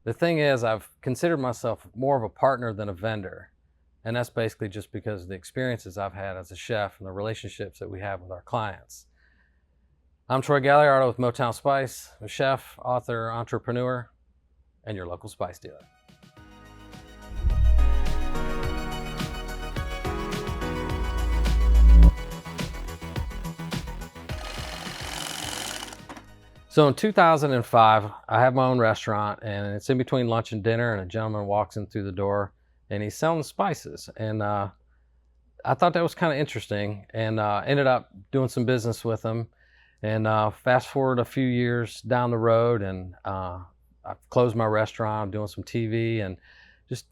The thing is, I've considered myself more of a partner than a vendor. And that's basically just because of the experiences I've had as a chef and the relationships that we have with our clients. I'm Troy Gagliardo with Motown Spice, a chef, author, entrepreneur, and your local spice dealer. So in 2005, I have my own restaurant, and it's in between lunch and dinner, and a gentleman walks in through the door and he's selling spices. And I thought that was kind of interesting, and ended up doing some business with him. And fast forward a few years down the road, and I've closed my restaurant. I'm doing some TV and just,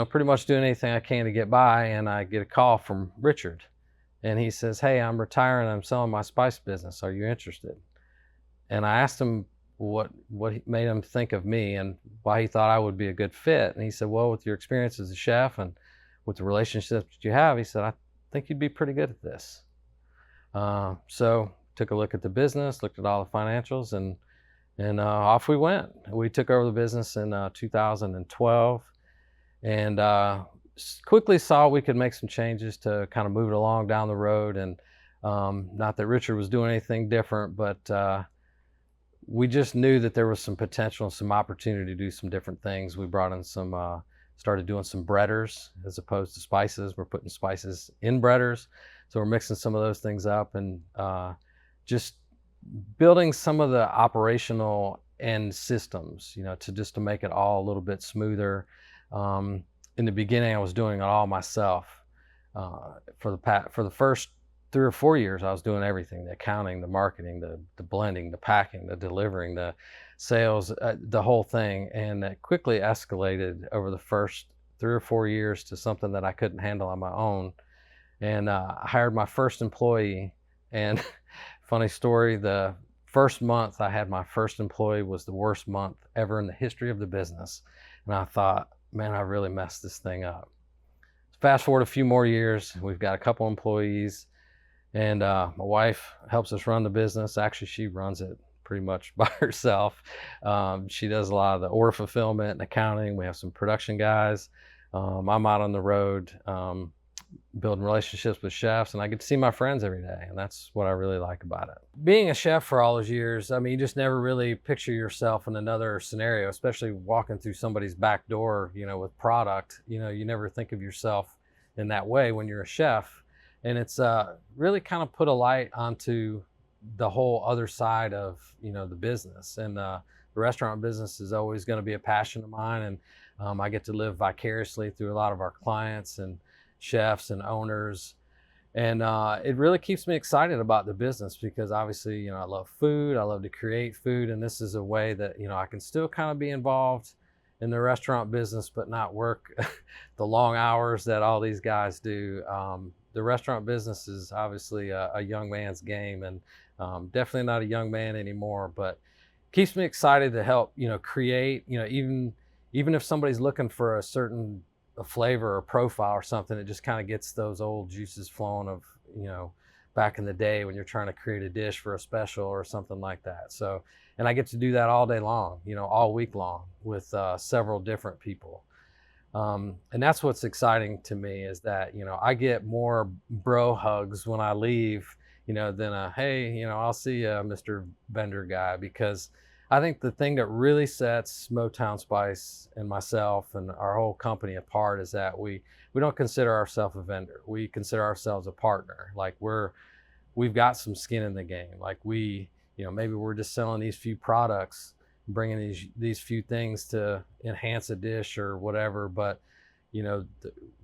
pretty much doing anything I can to get by. And I get a call from Richard, and he says, "Hey, I'm retiring. I'm selling my spice business. Are you interested?" And I asked him what made him think of me and why he thought I would be a good fit. And he said, "Well, with your experience as a chef and with the relationships that you have," he said, "I think you'd be pretty good at this." So took a look at the business, looked at all the financials, and off we went. We took over the business in 2012, and quickly saw we could make some changes to kind of move it along down the road. And not that Richard was doing anything different, but we just knew that there was some potential and some opportunity to do some different things. We brought in some, started doing some breaders as opposed to spices. We're putting spices in breaders. So we're mixing some of those things up, and just building some of the operational end systems, to make it all a little bit smoother. In the beginning, I was doing it all myself. For the first 3 or 4 years, I was doing everything: the accounting, the marketing, the blending, the packing, the delivering, the sales, the whole thing. And that quickly escalated over the first 3 or 4 years to something that I couldn't handle on my own. And I hired my first employee. And funny story, the first month I had my first employee was the worst month ever in the history of the business. And I thought, man, I really messed this thing up. Fast forward a few more years, we've got a couple employees. And my wife helps us run the business. Actually, she runs it pretty much by herself. She does a lot of the order fulfillment and accounting. We have some production guys. I'm out on the road building relationships with chefs, and I get to see my friends every day, and that's what I really like about it. Being a chef for all those years, I mean, you just never really picture yourself in another scenario, especially walking through somebody's back door, with product. You never think of yourself in that way when you're a chef. And it's really kind of put a light onto the whole other side of, the business. And the restaurant business is always going to be a passion of mine. And I get to live vicariously through a lot of our clients and chefs and owners. And it really keeps me excited about the business because obviously, I love food. I love to create food. And this is a way that, I can still kind of be involved in the restaurant business, but not work the long hours that all these guys do. The restaurant business is obviously a young man's game, and definitely not a young man anymore, but keeps me excited to help, create, even if somebody's looking for a flavor or profile or something, it just kind of gets those old juices flowing of, back in the day when you're trying to create a dish for a special or something like that. So, and I get to do that all day long, all week long with several different people. And that's what's exciting to me is that, I get more bro hugs when I leave, than a, "Hey, I'll see you, Mr. Vendor guy," because I think the thing that really sets Motown Spice and myself and our whole company apart is that we don't consider ourselves a vendor. We consider ourselves a partner. Like we've got some skin in the game. Like maybe we're just selling these few products, bringing these few things to enhance a dish or whatever, but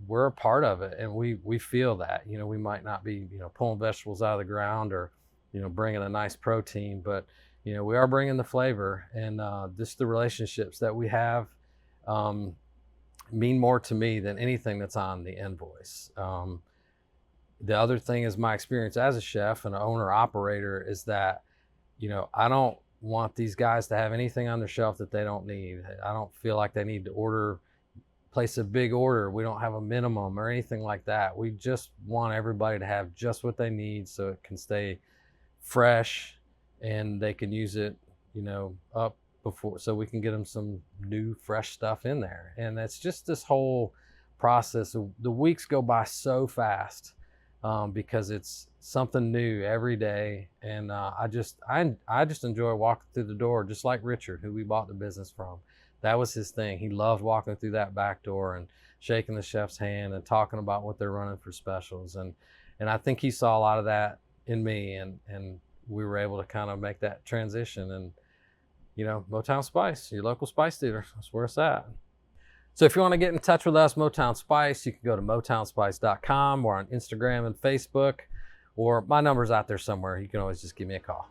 we're a part of it, and we feel that. We might not be pulling vegetables out of the ground or bringing a nice protein, but we are bringing the flavor. And just the relationships that we have mean more to me than anything that's on the invoice. The other thing is my experience as a chef and an owner operator is that I don't want these guys to have anything on their shelf that they don't need. I don't feel like they need to place a big order. We don't have a minimum or anything like that. We just want everybody to have just what they need so it can stay fresh and they can use it, up before, so we can get them some new fresh stuff in there. And that's just this whole process. The weeks go by so fast because it's something new every day. And I just enjoy walking through the door, just like Richard, who we bought the business from. That was his thing. He loved walking through that back door and shaking the chef's hand and talking about what they're running for specials. And I think he saw a lot of that in me, and we were able to kind of make that transition. And, you know, Motown Spice, your local spice dealer, that's where it's at. So if you want to get in touch with us, Motown Spice, you can go to motownspice.com or on Instagram and Facebook, or my number's out there somewhere. You can always just give me a call.